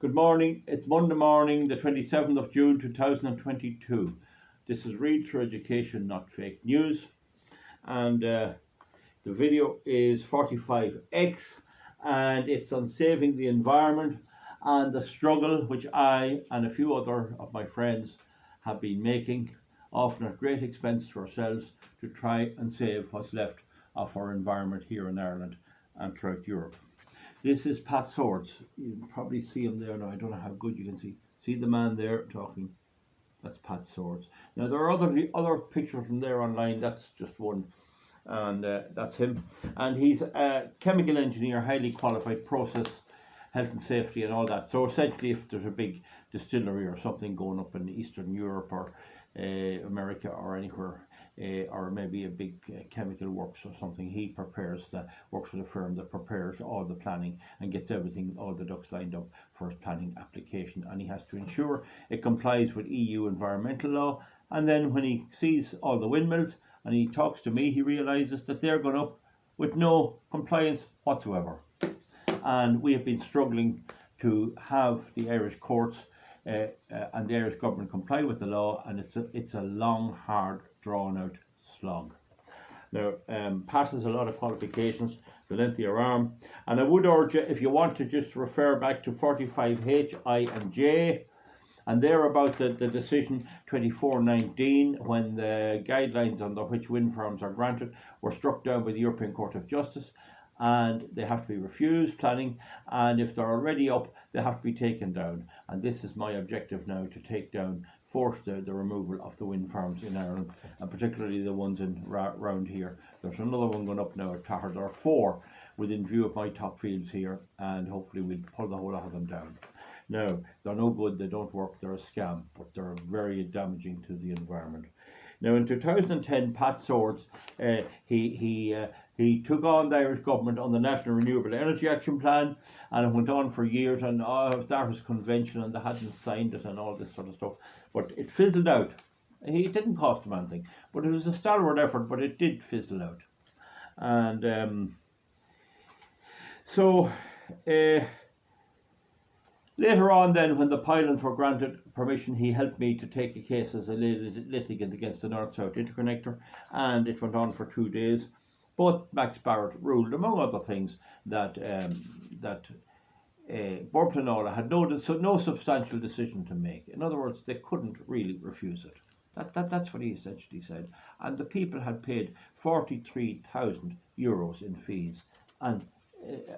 Good morning. It's Monday morning, the 27th of June 2022. This is Read Through Education, not fake news. And the video is 45X and it's on saving the environment and the struggle which I and a few other of my friends have been making, often at great expense to ourselves, to try and save what's left of our environment here in Ireland and throughout Europe. This is Pat Swords. You can probably see him there now. I don't know how good you can see. See the man there talking? That's Pat Swords. Now there are other pictures from there online. That's just one, and that's him. And he's a chemical engineer, highly qualified, process, health and safety, and all that. So essentially, if there's a big distillery or something going up in Eastern Europe or America or anywhere, or maybe a big chemical works or something, he prepares that, works for the firm that prepares all the planning and gets everything, all the ducks lined up for his planning application, and he has to ensure it complies with EU environmental law. And then when he sees all the windmills and he talks to me, he realizes that they're going up with no compliance whatsoever. And we have been struggling to have the Irish courts and the Irish government comply with the law, and it's a long, hard, drawn out slog. Now, Pat has a lot of qualifications, the length of your arm, and I would urge you, if you want to, just refer back to 45H, I and J, and they're about the decision 2419, when the guidelines under which wind farms are granted were struck down by the European Court of Justice, and they have to be refused planning, and if they're already up, they have to be taken down. And this is my objective now, to take down, force the removal of the wind farms in Ireland, and particularly the ones in round here. There's another one going up now at Tahar. There are 4 within view of my top fields here, and hopefully we'll pull the whole lot of them down. Now, they're no good, they don't work, they're a scam, but they're very damaging to the environment. Now, in 2010, Pat Swords, he took on the Irish government on the National Renewable Energy Action Plan, and it went on for years, and that was convention, and they hadn't signed it and all this sort of stuff, but it fizzled out. It didn't cost him anything, but it was a stalwart effort, but it did fizzle out. And later on then, when the pylons were granted permission, he helped me to take a case as a litigant against the North-South Interconnector, and it went on for 2 days. But Max Barrett ruled, among other things, that Bord Pleanála had no substantial decision to make. In other words, they couldn't really refuse it. That's what he essentially said. And the people had paid 43,000 euros in fees, and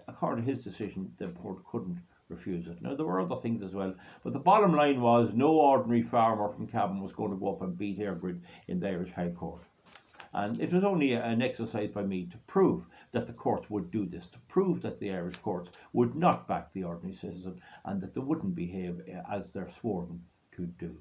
according to his decision, the board couldn't refuse it. Now, there were other things as well, but the bottom line was no ordinary farmer from Cavan was going to go up and beat EirGrid in the Irish High Court. And it was only an exercise by me to prove that the courts would do this, to prove that the Irish courts would not back the ordinary citizen, and that they wouldn't behave as they're sworn to do.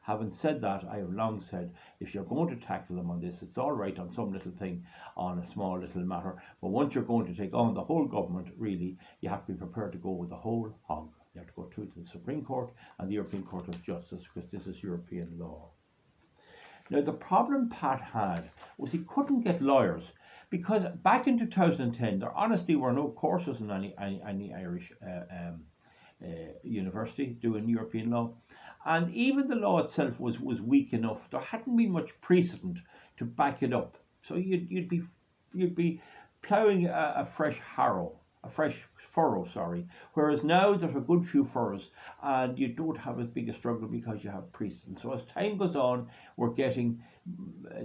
Having said that, I have long said, if you're going to tackle them on this, it's all right on some little thing, on a small little matter, but once you're going to take on the whole government, really, you have to be prepared to go with the whole hog. You have to go to the Supreme Court and the European Court of Justice, because this is European law. Now, the problem Pat had was he couldn't get lawyers, because back in 2010, there honestly were no courses in any Irish university doing European law. And even the law itself was weak enough. There hadn't been much precedent to back it up. So you'd be ploughing a fresh furrow, whereas now there's a good few furrows, and you don't have as big a struggle because you have precedent. So as time goes on, we're getting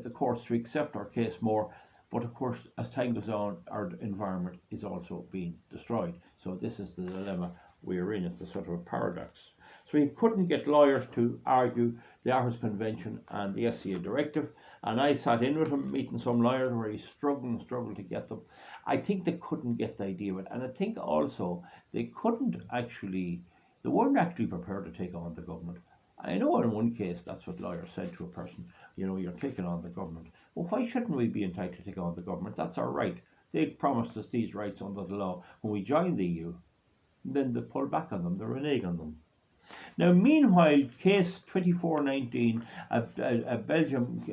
the courts to accept our case more, but of course, as time goes on, our environment is also being destroyed. So this is the dilemma we're in. It's a sort of a paradox. So he couldn't get lawyers to argue the Aarhus Convention and the SCA Directive, and I sat in with him, meeting some lawyers where he struggled to get them. I think they couldn't get the idea of it, and I think also they weren't actually prepared to take on the government. I know in one case that's what lawyers said to a person, you're taking on the government. Well, why shouldn't we be entitled to take on the government? That's our right. They promised us these rights under the law when we joined the EU, and then they pull back on them, they renege on them. Now, meanwhile, case 2419, a Belgium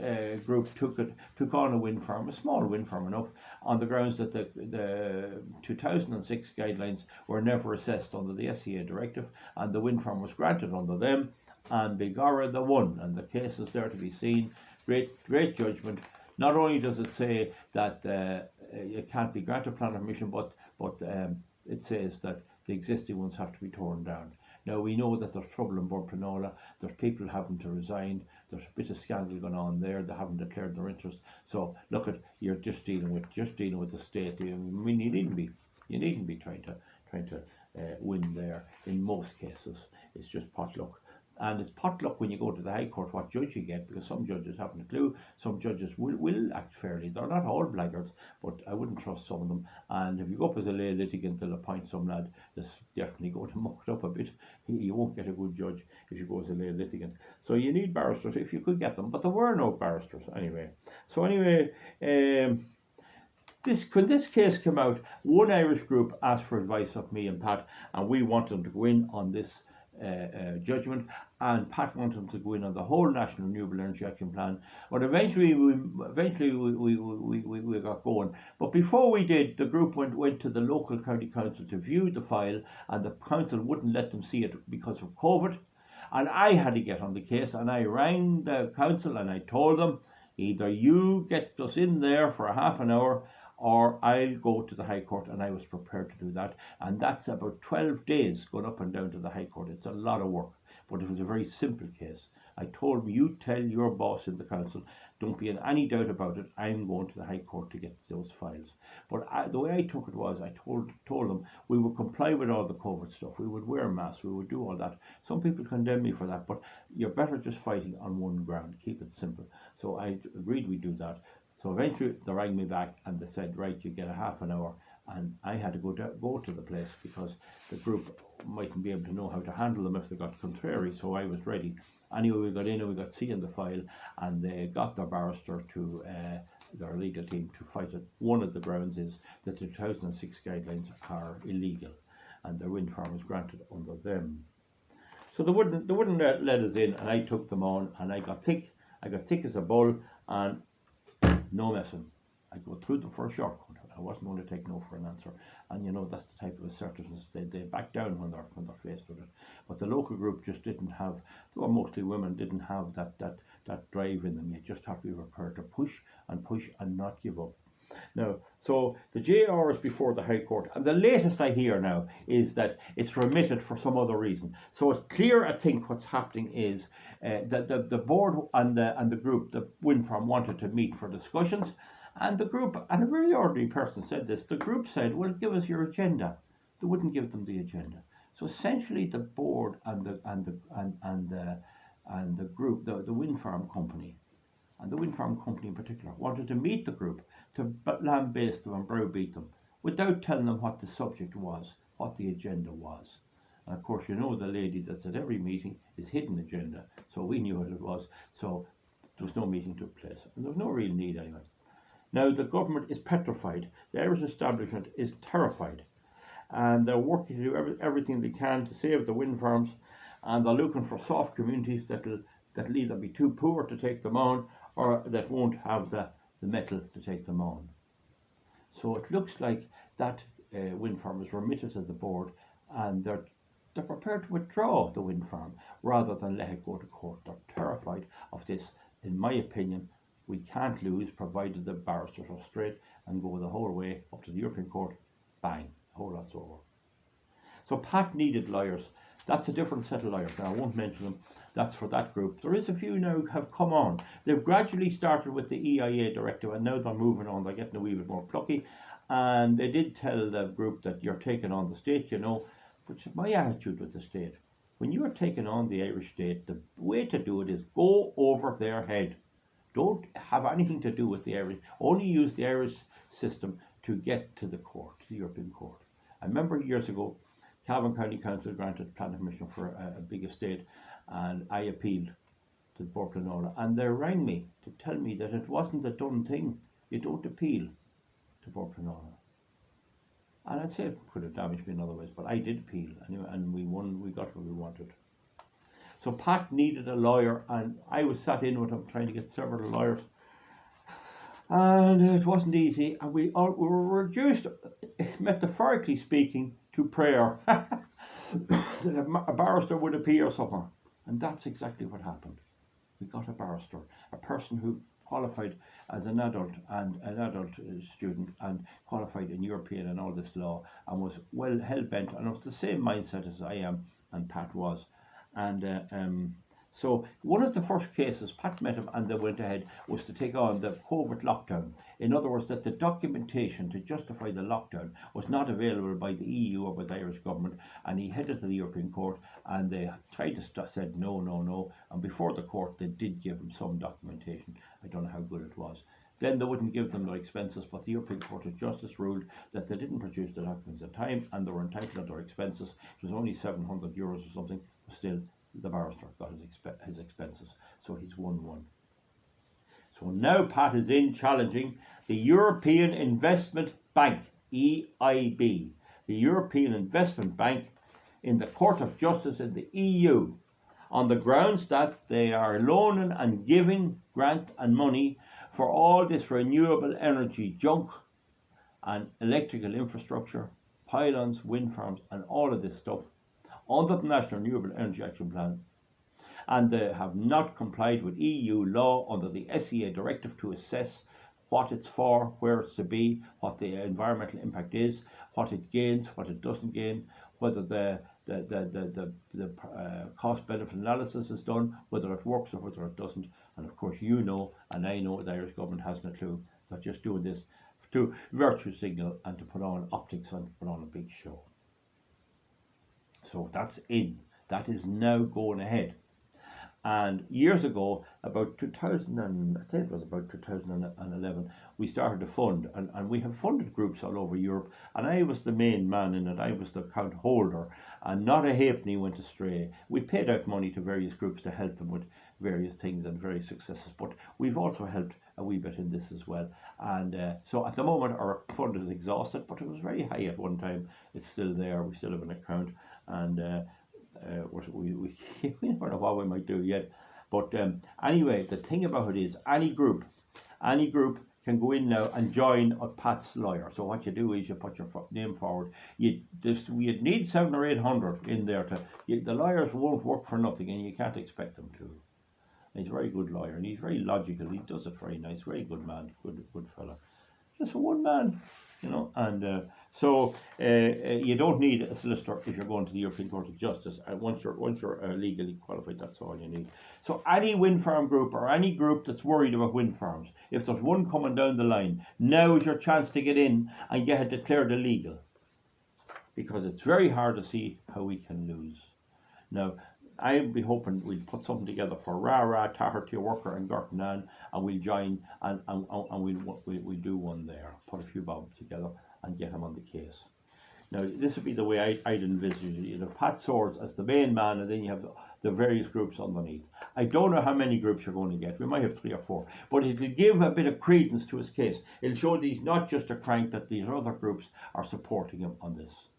group took on a wind farm, a small wind farm enough, on the grounds that the 2006 guidelines were never assessed under the SCA directive, and the wind farm was granted under them, and Bigorra the won, and the case is there to be seen. Great judgment. Not only does it say that it can't be granted planning permission, but it says that the existing ones have to be torn down. Now, we know that there's trouble in Burpenola, there's people having to resign, there's a bit of scandal going on there, they haven't declared their interest. So look, you're just dealing with the state. I mean, you needn't be trying to win there in most cases. It's just pot luck. And it's pot luck when you go to the High Court what judge you get, because some judges haven't a clue. Some judges will act fairly. They're not all blackguards, but I wouldn't trust some of them. And if you go up as a lay litigant, they'll appoint some lad that's definitely going to muck it up a bit. You won't get a good judge if you go as a lay litigant. So you need barristers if you could get them, but there were no barristers anyway. So anyway, when this case came out, one Irish group asked for advice of me and Pat, and we wanted them to go in on this judgment, and Pat wanted them to go in on the whole National Renewable Energy Action Plan. But eventually we got going. But before we did, the group went to the local county council to view the file, and the council wouldn't let them see it because of COVID. And I had to get on the case, and I rang the council and I told them, either you get us in there for a half an hour, or I'll go to the High Court, and I was prepared to do that. And that's about 12 days going up and down to the High Court. It's a lot of work, but it was a very simple case. I told him, you tell your boss in the council, don't be in any doubt about it, I'm going to the High Court to get those files. But the way I took it was, I told them we would comply with all the COVID stuff, we would wear masks, we would do all that. Some people condemn me for that, but you're better just fighting on one ground, keep it simple. So I agreed we'd do that. So eventually they rang me back and they said, right, you get a half an hour. And I had to go to the place because the group mightn't be able to know how to handle them if they got contrary. So I was ready. Anyway, we got in and we got seeing the file, and they got their barrister to their legal team to fight it. One of the grounds is that the 2006 guidelines are illegal, and the wind farm was granted under them. So they wouldn't let us in, and I took them on, and I got thick as a bull, and no messing. I'd go through them for a shortcut. I wasn't going to take no for an answer. And you know, that's the type of assertiveness they back down when they're faced with it. But the local group just didn't have, they were mostly women, didn't have that drive in them. You just have to be prepared to push and not give up. Now, so the JR is before the High Court, and the latest I hear now is that it's remitted for some other reason. So it's clear, I think, what's happening is that the board and the group, the wind farm, wanted to meet for discussions, and the group, and a very ordinary person said this, the group said, well, give us your agenda. They wouldn't give them the agenda. So essentially the board and the group, the wind farm company, and the wind farm company in particular, wanted to meet the group to lambaste them and browbeat them without telling them what the subject was, what the agenda was. And of course, you know, the lady that's at every meeting is hidden agenda, so we knew what it was. So there was no meeting took place, and there was no real need anyway. Now the government is petrified. The Irish establishment is terrified, and they're working to do everything they can to save the wind farms, and they're looking for soft communities that'll either be too poor to take them on, or that won't have the metal to take them on. So it looks like that wind farm is remitted to the board, and they're prepared to withdraw the wind farm rather than let it go to court. They're terrified of this. In my opinion, we can't lose, provided the barristers are straight and go the whole way up to the European Court. Bang, the whole lot's over. So Pat needed lawyers. That's a different set of lawyers. Now I won't mention them. That's for that group. There is a few now have come on. They've gradually started with the EIA directive, and now they're moving on. They're getting a wee bit more plucky. And they did tell the group that you're taking on the state, you know. But my attitude with the state, when you are taking on the Irish state, the way to do it is go over their head. Don't have anything to do with the Irish. Only use the Irish system to get to the court, to the European Court. I remember years ago, Cavan County Council granted planning permission for a big estate, and I appealed to the Burpenola, and they rang me to tell me that it wasn't a done thing. You don't appeal to Burpenola. And I said it could have damaged me in other ways, but I did appeal anyway, and we won. We got what we wanted. So Pat needed a lawyer, and I was sat in with him trying to get several lawyers. And it wasn't easy, and we were reduced, metaphorically speaking, to prayer. That a barrister would appear somewhere. And that's exactly what happened. We got a barrister, a person who qualified as an adult student and qualified in European and all this law, and was well hell-bent, and of the same mindset as I am and Pat was. And so one of the first cases, Pat met him and they went ahead, was to take on the COVID lockdown. In other words, that the documentation to justify the lockdown was not available by the EU or by the Irish government, and he headed to the European Court, and they tried to said no, no, no, and before the court they did give him some documentation. I don't know how good it was. Then they wouldn't give them their expenses, but the European Court of Justice ruled that they didn't produce the documents in time and they were entitled to their expenses. It was only €700 or something, but still the barrister got his expenses, so he's won one. So now Pat is in challenging the European Investment Bank, EIB, the European Investment Bank, in the Court of Justice in the EU, on the grounds that they are loaning and giving grant and money for all this renewable energy junk and electrical infrastructure, pylons, wind farms, and all of this stuff under the National Renewable Energy Action Plan, and they have not complied with EU law under the SEA directive to assess what it's for, where it's to be, what the environmental impact is, what it gains, what it doesn't gain, whether the cost benefit analysis is done, whether it works or whether it doesn't. And of course you know, and I know, the Irish government hasn't a clue. They're just doing this to virtue signal and to put on optics and to put on a big show. So that's in. That is now going ahead. And years ago, about 2011, we started a fund, and we have funded groups all over Europe, and I was the main man in it. I was the account holder, and not a halfpenny went astray. We paid out money to various groups to help them with various things and various successes, but we've also helped a wee bit in this as well. And so at the moment our fund is exhausted, but it was very high at one time. It's still there. We still have an account, and we never know what we might do yet. But anyway, the thing about it is any group can go in now and join a Pat's lawyer. So what you do is you put your name forward. You'd need 700 or 800 in there the lawyers won't work for nothing, and you can't expect them to. He's a very good lawyer, and he's very logical. He does it very nice. Very good man, good fella. Just one man, you know. And so you don't need a solicitor if you're going to the European Court of Justice. And once you're legally qualified, that's all you need. So any wind farm group or any group that's worried about wind farms, if there's one coming down the line, now is your chance to get in and get it declared illegal, because it's very hard to see how we can lose. Now, I'll be hoping we'll put something together for Rara, Taherty, Worker and Gortanan, and we'll join and we'll do one there, put a few bob together and get him on the case. Now, this would be the way I'd envisage it. You have Pat Swords as the main man, and then you have the various groups underneath. I don't know how many groups you're going to get. We might have 3 or 4, but it'll give a bit of credence to his case. It'll show that he's not just a crank, that these other groups are supporting him on this.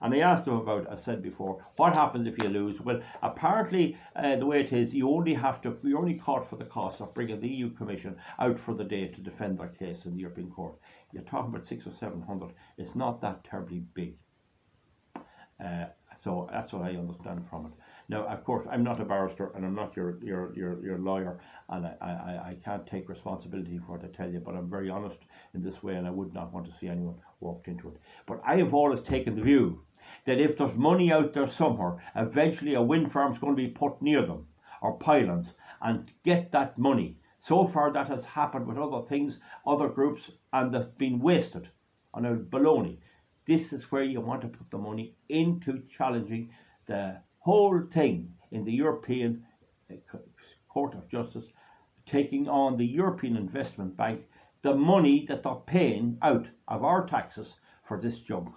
And I asked him about, I said before, what happens if you lose? Well, apparently the way it is, you're only caught for the cost of bringing the EU Commission out for the day to defend their case in the European Court. You're talking about 600 or 700. It's not that terribly big. So that's what I understand from it. Now, of course, I'm not a barrister and I'm not your lawyer, and I can't take responsibility for what I tell you, but I'm very honest in this way, and I would not want to see anyone walked into it. But I have always taken the view that if there's money out there somewhere, eventually a wind farm's going to be put near them, or pylons, and get that money. So far that has happened with other things, other groups, and they've been wasted on a baloney. This is where you want to put the money into challenging the whole thing in the European Court of Justice, taking on the European Investment Bank, the money that they're paying out of our taxes for this junk.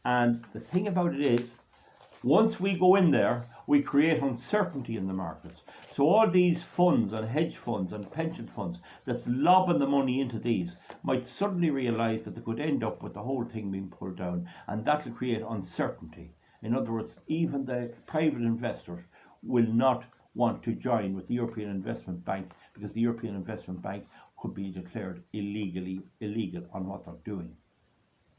And the thing about it is, once we go in there, we create uncertainty in the markets. So all these funds and hedge funds and pension funds that's lobbing the money into these might suddenly realise that they could end up with the whole thing being pulled down, and that will create uncertainty. In other words, even the private investors will not want to join with the European Investment Bank, because the European Investment Bank could be declared illegal on what they're doing.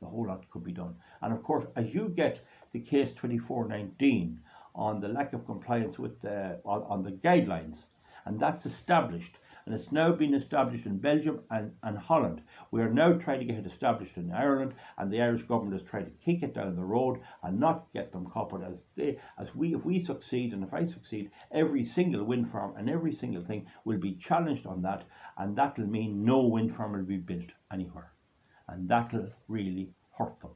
The whole lot could be done. And of course, as you get the case 2419 on the lack of compliance with on the guidelines, and that's established, and it's now been established in Belgium and Holland. We are now trying to get it established in Ireland, and the Irish government is trying to kick it down the road and not get them covered. If we succeed, and if I succeed, every single wind farm and every single thing will be challenged on that, and that'll mean no wind farm will be built anywhere, and that'll really hurt them.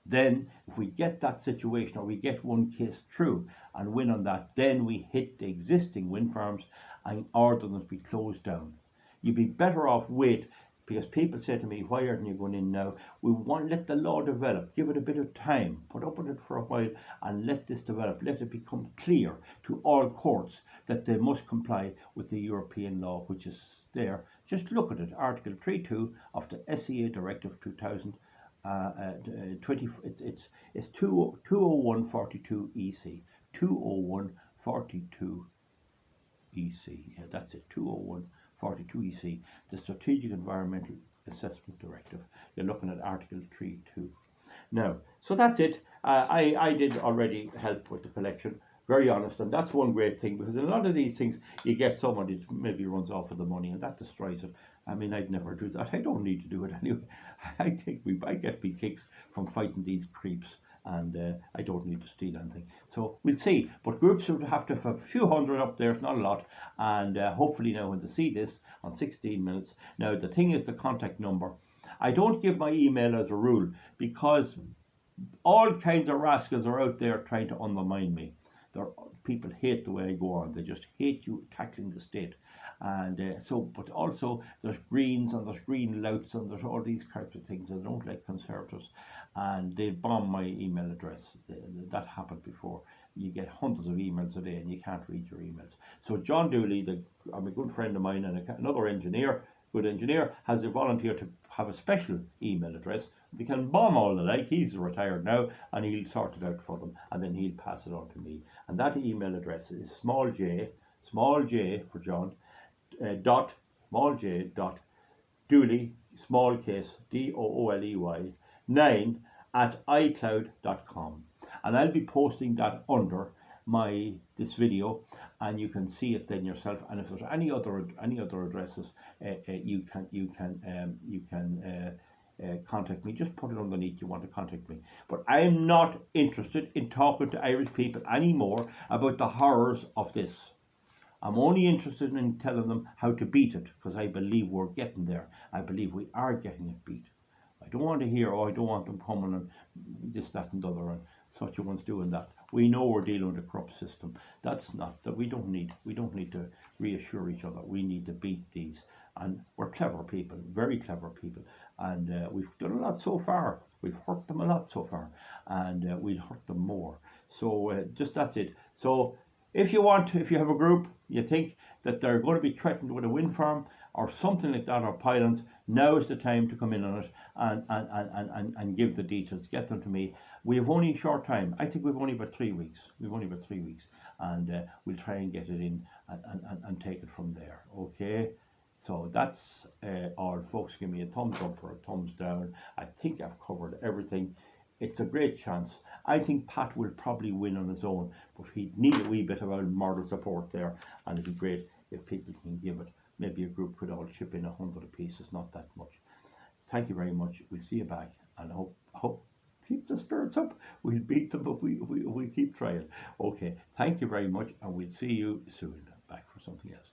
Then if we get that situation, or we get one case through and win on that, then we hit the existing wind farms and order them to be closed down. You'd be better off wait, because people say to me, why aren't you going in now? We want let the law develop, give it a bit of time, put up with it for a while and let this develop, let it become clear to all courts that they must comply with the European law, which is there. Just look at it, Article 3.2 of the SEA Directive 2000. 20, it's 20142 EC, 20142 EC. Yeah, that's it, 20142 EC, the Strategic Environmental Assessment Directive. You're looking at Article 3.2. Now, so that's it. I did already help with the collection, very honest, and that's one great thing, because in a lot of these things you get somebody that maybe runs off with the money and that destroys it. I mean, I'd never do that. I don't need to do it anyway. I get big kicks from fighting these creeps, and I don't need to steal anything. So we'll see. But groups would have to have a few hundred up there, not a lot, and hopefully now when they see this on 16 minutes. Now the thing is the contact number. I don't give my email as a rule, because all kinds of rascals are out there trying to undermine me. People hate the way I go on. They just hate you tackling the state. And but also there's Greens and there's Green louts and there's all these kinds of things. I don't like Conservatives, and they bomb my email address. That happened before. You get hundreds of emails a day and you can't read your emails. So John Dooley, I'm a good friend of mine, and another engineer, good engineer, has volunteered to have a special email address. They can bomb all the like. He's retired now, and he'll sort it out for them, and then he'll pass it on to me. And that email address is small j for John, small j dot Dooley, small case Dooley 9 at iCloud.com, and I'll be posting that under this video, and you can see it then yourself. And if there's any other addresses, you can contact me. Just put it underneath you want to contact me. But I'm not interested in talking to Irish people anymore about the horrors of this. I'm only interested in telling them how to beat it, because I believe we're getting there. I believe we are getting it beat. I don't want to hear, I don't want them coming and this, that and the other, and such a one's doing that. We know we're dealing with a corrupt system. That's not that we don't need to reassure each other. We need to beat these. And we're clever people, very clever people, and we've done a lot so far. We've hurt them a lot so far, and we'll hurt them more. So just that's it. So if you have a group, you think that they're going to be threatened with a wind farm or something like that, or pylons, now is the time to come in on it and give the details. Get them to me. We have only a short time. I think we've only about 3 weeks. And we'll try and get it in and take it from there. Okay. So that's all, folks. Give me a thumbs up or a thumbs down. I think I've covered everything. It's a great chance. I think Pat will probably win on his own, but he'd need a wee bit of our moral support there, and it'd be great if people can give it. Maybe a group could all chip in 100 apiece. It's not that much. Thank you very much. We'll see you back, and hope keep the spirits up. We'll beat them, but we keep trying. Okay. Thank you very much, and we'll see you soon. Back for something else.